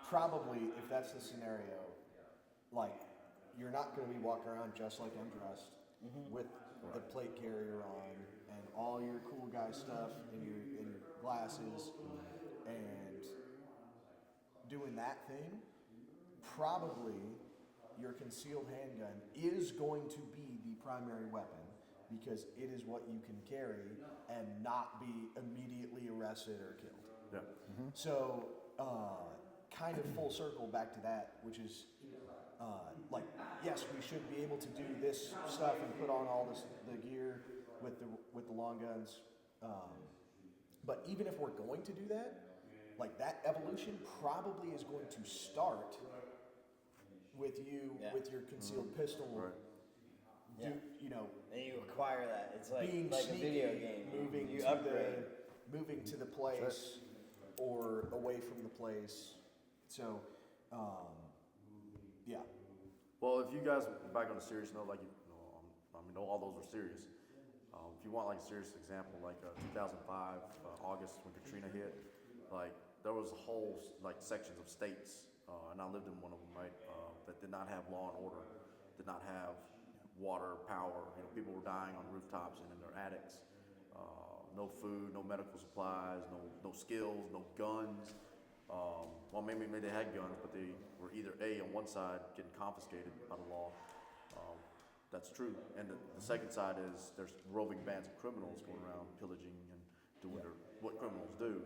probably if that's the scenario, like you're not going to be walking around just like I'm dressed, with the plate carrier on and all your cool guy stuff and your glasses, and doing that thing. Probably your concealed handgun is going to be the primary weapon because it is what you can carry and not be immediately arrested or killed. Yeah. So, kind of full circle back to that, which is like, yes, we should be able to do this stuff and put on all the gear with the long guns. But even if we're going to do that, like that evolution probably is going to start with you with your concealed pistol. Right. Yeah. And you acquire that. It's like Being a sneaky, video game. moving You to upgrade. moving to the place or away from the place. So, yeah. Well, if you guys, back on a serious note, like, I'm know all those were serious. If you want like a serious example, like 2005 August when Katrina hit, like there was whole like sections of states, and I lived in one of them, right, that did not have law and order, did not have water, power. You know, people were dying on rooftops and in their attics. No food, no medical supplies, no skills, no guns. Well, maybe they had guns, but they were either on one side getting confiscated by the law. That's true. And the second side is there's roving bands of criminals going around pillaging and doing what criminals do.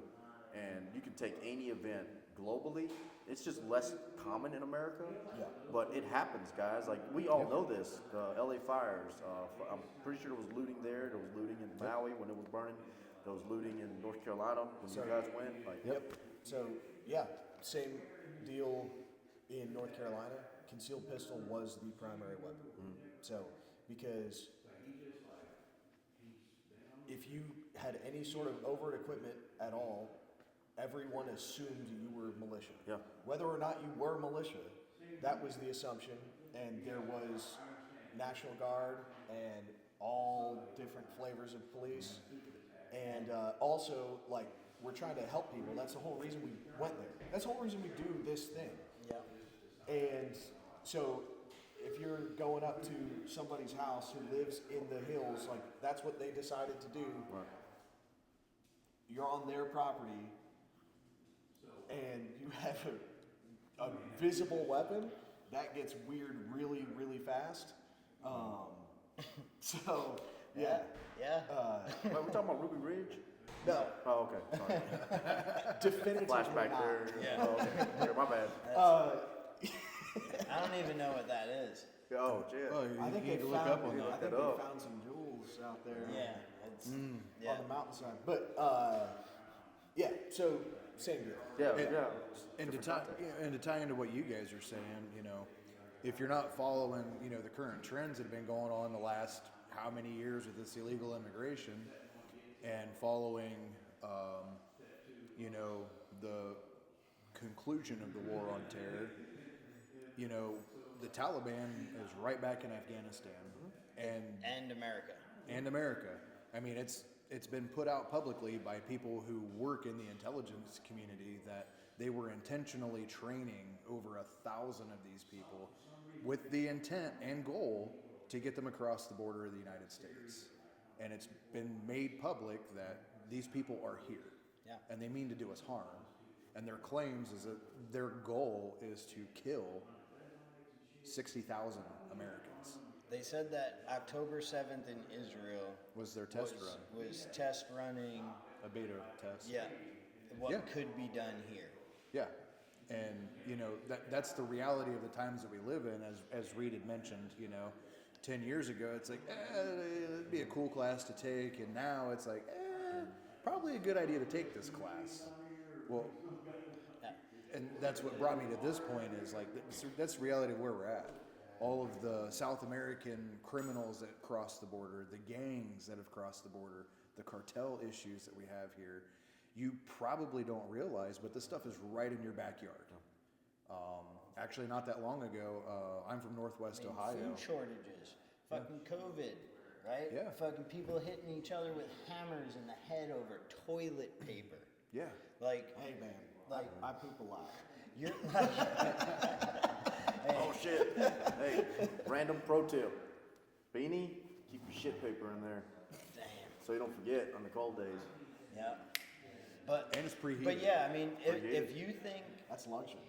And you can take any event globally. It's just less common in America, but it happens, guys. Like we all know this. LA fires. I'm pretty sure there was looting there. There was looting in Maui when it was burning. There was looting in North Carolina when you guys went. Like, So yeah, same deal in North Carolina. Concealed pistol was the primary weapon. So because if you had any sort of overt equipment at all, everyone assumed you were militia. Yeah. Whether or not you were militia, that was the assumption. And there was National Guard and all different flavors of police. And also, like, we're trying to help people. That's the whole reason we went there. That's the whole reason we do this thing. Yeah. And so if you're going up to somebody's house who lives in the hills, like, that's what they decided to do. Right. You're on their property, and you have a visible weapon, that gets weird really, really fast. So, yeah. Yeah. Wait, we're talking about Ruby Ridge? No, Oh, okay. Sorry. definitively Flashback not. there. Yeah. Oh, okay. Okay, my bad. I don't even know what that is. Oh, shit. Oh, I think you they need to look found, up on I that. think Look that they up. found some jewels out there Yeah. It's, on yeah. the mountainside. But, yeah, so same deal. Yeah, And- yeah. And to Different tie, context. and to tie into what you guys are saying, you know, if you're not following, you know, the current trends that have been going on the last how many years with this illegal immigration, and following, you know, the conclusion of the war on terror, you know, the Taliban is right back in Afghanistan, And America. and America. I mean, it's been put out publicly by people who work in the intelligence community that they were intentionally training over 1,000 of these people with the intent and goal to get them across the border of the United States. And it's been made public that these people are here. Yeah. And they mean to do us harm. And their claims is that their goal is to kill 60,000 Americans. They said that October 7th in Israel Was their test run. was test running, A beta test. yeah, what Yeah. could be done here. Yeah, and you know that's the reality of the times that we live in. As Reed had mentioned, you know, 10 years ago, it's like it'd be a cool class to take, and now it's like probably a good idea to take this class. Well, Yeah. and that's what brought me to this point is like that's the reality of where we're at. All of the South American criminals that cross the border, the gangs that have crossed the border, the cartel issues that we have here. You probably don't realize, but this stuff is right in your backyard. Actually, not that long ago, I'm from Northwest Ohio. Food shortages, fucking COVID, right? Yeah. Fucking people hitting each other with hammers in the head over toilet paper. Yeah, Like, Hey, man, Like- I poop a lot. you're like, Oh, shit. Hey, random pro tip. Beanie, keep your shit paper in there damn. so you don't forget on the cold days. Yeah. But and it's preheated. But yeah, I mean, if Preheated. you think That's luxury.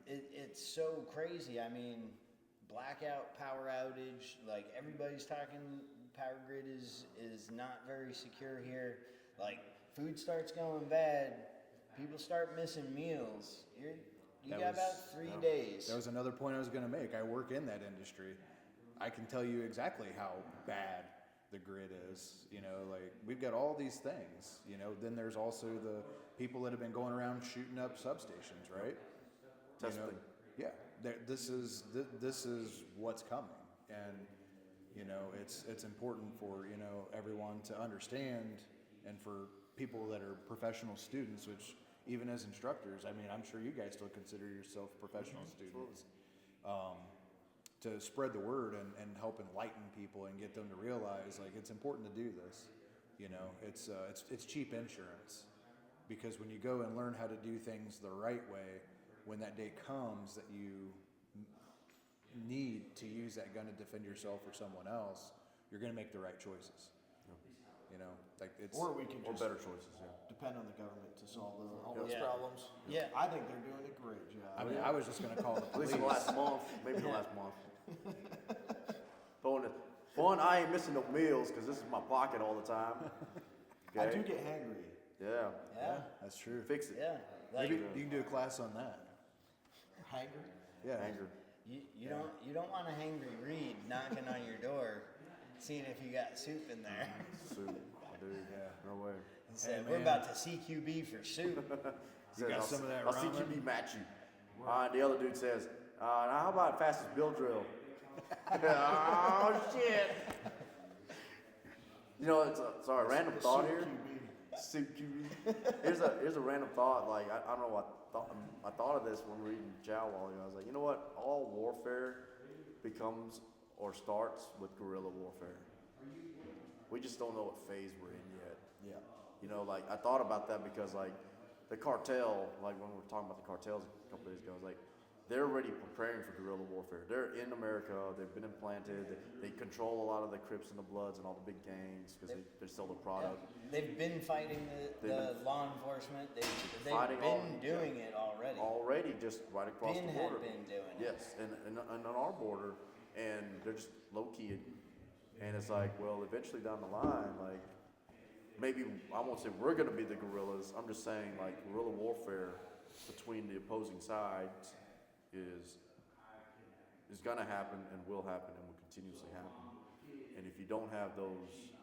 it's so crazy, I mean, blackout, power outage, like everybody's talking, power grid is not very secure here. Like food starts going bad, people start missing meals. You That got was- about 3 days. That was another point I was going to make. I work in that industry. I can tell you exactly how bad the grid is. You know, like we've got all these things. You know, then there's also the people that have been going around shooting up substations, right? You know, Testing. yeah, this is what's coming, and you know it's important for everyone to understand, and for people that are professional students, which even as instructors, I mean, I'm sure you guys still consider yourself professional students. to spread the word and help enlighten people and get them to realize like it's important to do this. You know, it's cheap insurance, because when you go and learn how to do things the right way, when that day comes that you need to use that gun to defend yourself or someone else, you're going to make the right choices. You know, like it's Or we can Or just better choices, yeah. depend on the government to solve all those Yeah. problems. Yeah. I think they're doing a great job. I mean, I was just going to call the At police. least in the last month, maybe the last month. Fun, I ain't missing no meals because this is my pocket all the time. I Okay? do get hangry. Yeah. Yeah. That's true. Fix it. Yeah. Like, Maybe you can do a class on that. Hangry? Yeah. Anger. you don't want a hangry Reed knocking on your door, seeing if you got soup in there. Soup. I do. Yeah. No way. He said, Hey, we're man. about to CQB for soup. Says, got some of that I'll ramen? CQB match you. The other dude says, now how about fastest bill drill? Oh, shit. You know, sorry, random thought here. Soup QB. Here's a random thought. Like I don't know. I thought of this when reading Chow while ago. I was like, you know what? All warfare becomes or starts with guerrilla warfare. We just don't know what phase we're in yet. Yeah. You know, like I thought about that because like the cartel, like when we were talking about the cartels a couple days ago, I was like, they're already preparing for guerrilla warfare. They're in America. They've been implanted. They control a lot of the Crips and the Bloods and all the big gangs because they sell the Yeah. product. They've been fighting They've the been law enforcement. They've fighting been doing it already. Already, just right across Ben the had border. been doing it. Yes, and on our border, and they're just low key. And it's like, well, eventually down the line, like maybe I won't say we're going to be the guerrillas. I'm just saying like guerrilla warfare between the opposing sides is going to happen and will happen and will continuously happen. And if you don't have those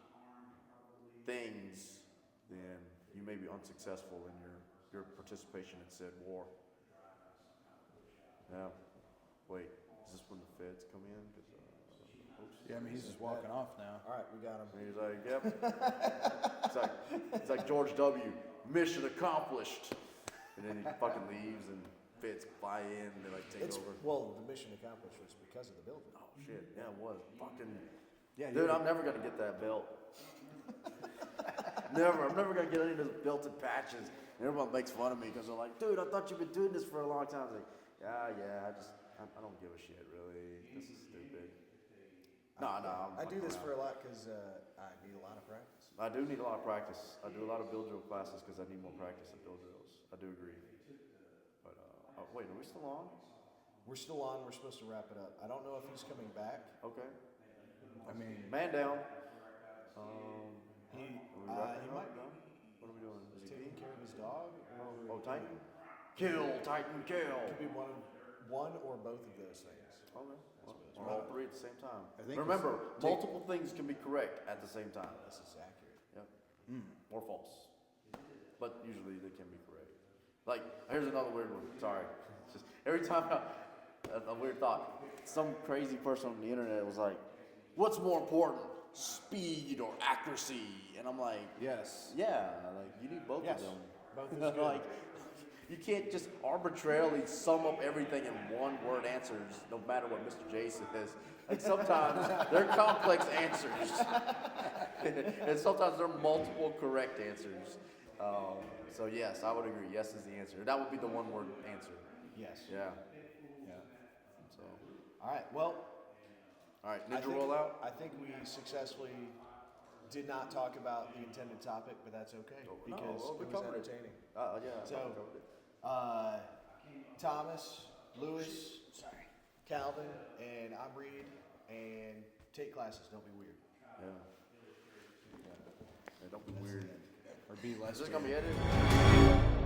things, then you may be unsuccessful in your participation in said war. Yeah. Wait, is this when the feds come in? 'Cause, oops. Yeah, I mean, he's just walking off now. All right, we got him. And he's like, yep. it's like George W. Mission accomplished. And then he fucking leaves and feds fly in and they like take over. Well, the mission accomplished was because of the building. Oh shit, yeah, it was. Fucking Yeah, dude, I'm never gonna get that belt. Never. I'm never gonna get any of those belted patches. And everyone makes fun of me because they're like, dude, I thought you've been doing this for a long time. I was like, yeah, I don't give a shit really. This is stupid. No. I do this for a lot because I need a lot of practice. I do need a lot of practice. I do a lot of bill drill classes because I need more practice at bill drills. I do agree. But wait, are we still on? We're still on. We're supposed to wrap it up. I don't know if he's coming back. Okay. I mean, Man down. He Are we wrapping up? might No? What are we doing? Is he taking care of his dog. Or Oh, Titan. Kill, Titan, kill. It could be one or both of those things. Okay. Or all three at the same time. I think Remember, it's- multiple things can be correct at the same time. This is accurate. Yep. Or false. But usually they can be correct. Like, here's another weird one. Sorry. It's just every time a weird thought. Some crazy person on the internet was like, what's more important, speed or accuracy? And I'm like, yes. yeah, like you need both Yes, of them. both is good. Like, you can't just arbitrarily sum up everything in one word answers, no matter what Mr. J says. Like sometimes they're complex answers, and sometimes they're multiple correct answers. So yes, I would agree. Yes is the answer. That would be the one word answer. Yes. Yeah. Yeah. So, All right. Well, all right, I ninja think, rollout. I think we successfully did not talk about the intended topic, but that's okay because we it was covered it. entertaining. Yeah. I So, covered it. Thomas, Lewis, Calvin, and I'm Reed, and take classes. Don't be weird. Yeah. Yeah, don't be weird. Or be less. Is this weird. gonna be edited?